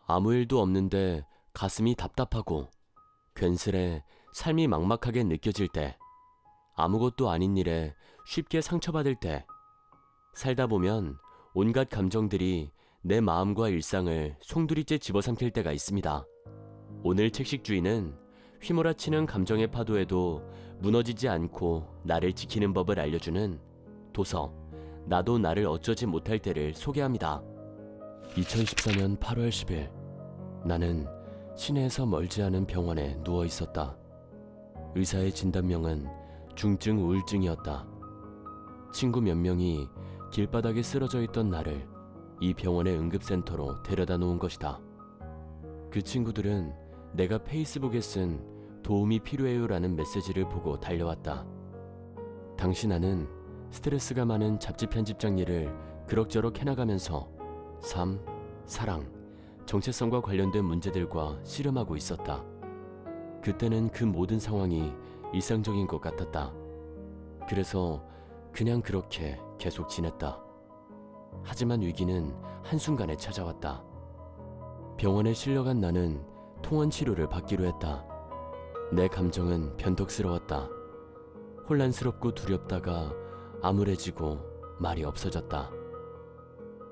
아무 일도 없는데 가슴이 답답하고 괜스레 삶이 막막하게 느껴질 때, 아무것도 아닌 일에 쉽게 상처받을 때, 살다 보면 온갖 감정들이 내 마음과 일상을 송두리째 집어삼킬 때가 있습니다. 오늘 책식주의는 휘몰아치는 감정의 파도에도 무너지지 않고 나를 지키는 법을 알려주는 도서 나도 나를 어쩌지 못할 때를 소개합니다. 2014년 8월 10일 나는 시내에서 멀지 않은 병원에 누워 있었다. 의사의 진단명은 중증 우울증이었다. 친구 몇 명이 길바닥에 쓰러져 있던 나를 이 병원의 응급센터로 데려다 놓은 것이다. 그 친구들은 내가 페이스북에 쓴 도움이 필요해요라는 메시지를 보고 달려왔다. 당시 나는 스트레스가 많은 잡지 편집장 일을 그럭저럭 해나가면서 삶, 사랑, 정체성과 관련된 문제들과 씨름하고 있었다. 그때는 그 모든 상황이 일상적인 것 같았다. 그래서 그냥 그렇게 계속 지냈다. 하지만 위기는 한순간에 찾아왔다. 병원에 실려간 나는 통원 치료를 받기로 했다. 내 감정은 변덕스러웠다. 혼란스럽고 두렵다가 암울해지고 말이 없어졌다.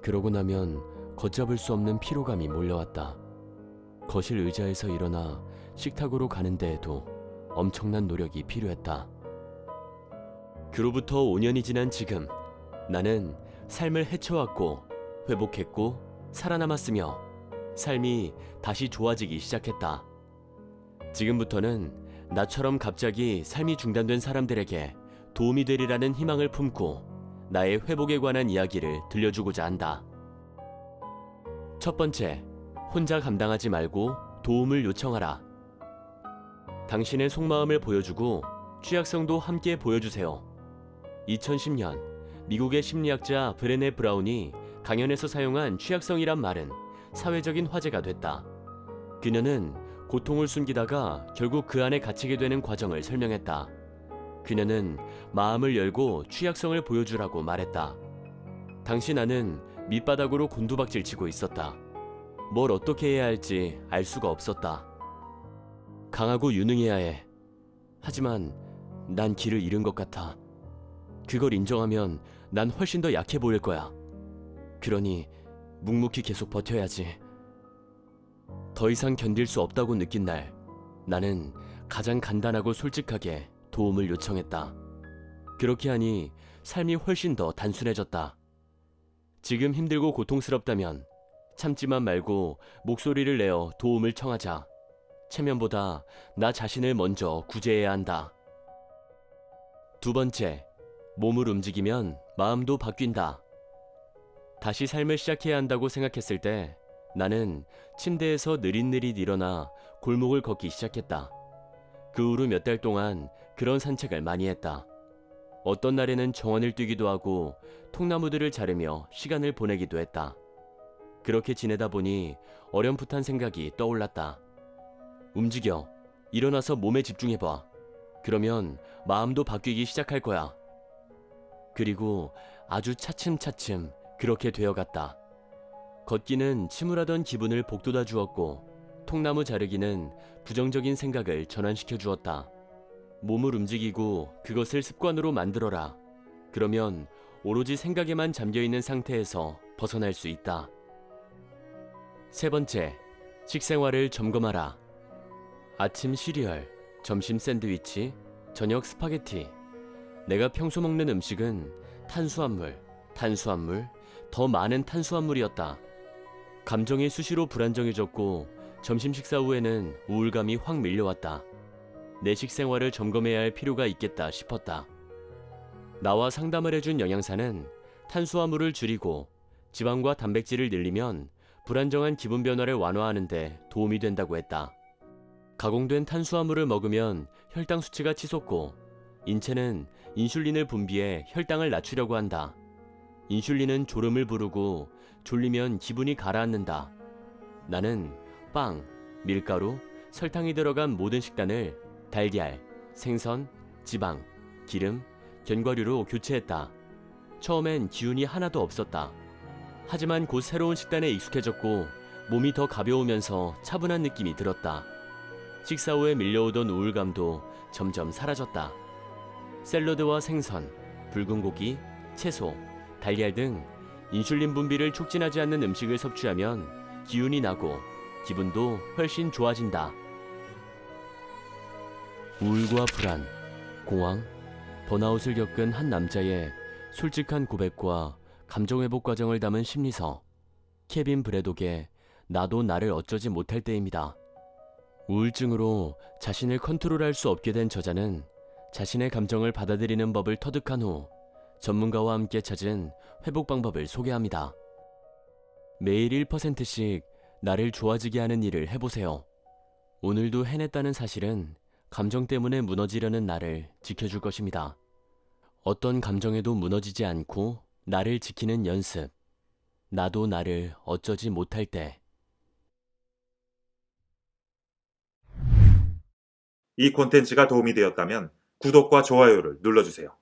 그러고 나면 걷잡을 수 없는 피로감이 몰려왔다. 거실 의자에서 일어나 식탁으로 가는 데에도 엄청난 노력이 필요했다. 그로부터 5년이 지난 지금, 나는 삶을 헤쳐왔고 회복했고 살아남았으며 삶이 다시 좋아지기 시작했다. 지금부터는 나처럼 갑자기 삶이 중단된 사람들에게 도움이 되리라는 희망을 품고 나의 회복에 관한 이야기를 들려주고자 한다. 첫 번째, 혼자 감당하지 말고 도움을 요청하라. 당신의 속마음을 보여주고 취약성도 함께 보여주세요. 2010년 미국의 심리학자 브레네 브라운이 강연에서 사용한 취약성이란 말은 사회적인 화제가 됐다. 그녀는 고통을 숨기다가 결국 그 안에 갇히게 되는 과정을 설명했다. 그녀는 마음을 열고 취약성을 보여주라고 말했다. 당시 나는 밑바닥으로 곤두박질 치고 있었다. 뭘 어떻게 해야 할지 알 수가 없었다. 강하고 유능해야 해. 하지만 난 길을 잃은 것 같아. 그걸 인정하면 난 훨씬 더 약해 보일 거야. 그러니 묵묵히 계속 버텨야지. 더 이상 견딜 수 없다고 느낀 날, 나는 가장 간단하고 솔직하게 도움을 요청했다. 그렇게 하니 삶이 훨씬 더 단순해졌다. 지금 힘들고 고통스럽다면 참지만 말고 목소리를 내어 도움을 청하자. 체면보다 나 자신을 먼저 구제해야 한다. 두 번째, 몸을 움직이면 마음도 바뀐다. 다시 삶을 시작해야 한다고 생각했을 때 나는 침대에서 느릿느릿 일어나 골목을 걷기 시작했다. 그 후로 몇 달 동안 그런 산책을 많이 했다. 어떤 날에는 정원을 뛰기도 하고 통나무들을 자르며 시간을 보내기도 했다. 그렇게 지내다 보니 어렴풋한 생각이 떠올랐다. 움직여. 일어나서 몸에 집중해봐. 그러면 마음도 바뀌기 시작할 거야. 그리고 아주 차츰차츰 그렇게 되어갔다. 걷기는 침울하던 기분을 복돋아 주었고 통나무 자르기는 부정적인 생각을 전환시켜 주었다. 몸을 움직이고 그것을 습관으로 만들어라. 그러면 오로지 생각에만 잠겨있는 상태에서 벗어날 수 있다. 세 번째, 식생활을 점검하라. 아침 시리얼, 점심 샌드위치, 저녁 스파게티. 내가 평소 먹는 음식은 탄수화물, 더 많은 탄수화물이었다. 감정이 수시로 불안정해졌고 점심 식사 후에는 우울감이 확 밀려왔다. 내 식생활을 점검해야 할 필요가 있겠다 싶었다. 나와 상담을 해준 영양사는 탄수화물을 줄이고 지방과 단백질을 늘리면 불안정한 기분 변화를 완화하는 데 도움이 된다고 했다. 가공된 탄수화물을 먹으면 혈당 수치가 치솟고 인체는 인슐린을 분비해 혈당을 낮추려고 한다. 인슐린은 졸음을 부르고 졸리면 기분이 가라앉는다. 나는 빵, 밀가루, 설탕이 들어간 모든 식단을 달걀, 생선, 지방, 기름, 견과류로 교체했다. 처음엔 기운이 하나도 없었다. 하지만 곧 새로운 식단에 익숙해졌고 몸이 더 가벼우면서 차분한 느낌이 들었다. 식사 후에 밀려오던 우울감도 점점 사라졌다. 샐러드와 생선, 붉은 고기, 채소, 달걀 등 인슐린 분비를 촉진하지 않는 음식을 섭취하면 기운이 나고 기분도 훨씬 좋아진다. 우울과 불안, 공황, 번아웃을 겪은 한 남자의 솔직한 고백과 감정회복 과정을 담은 심리서 케빈 브래독의 나도 나를 어쩌지 못할 때입니다. 우울증으로 자신을 컨트롤할 수 없게 된 저자는 자신의 감정을 받아들이는 법을 터득한 후 전문가와 함께 찾은 회복 방법을 소개합니다. 매일 1%씩 나를 좋아지게 하는 일을 해보세요. 오늘도 해냈다는 사실은 감정 때문에 무너지려는 나를 지켜줄 것입니다. 어떤 감정에도 무너지지 않고 나를 지키는 연습. 나도 나를 어쩌지 못할 때. 이 콘텐츠가 도움이 되었다면 구독과 좋아요를 눌러주세요.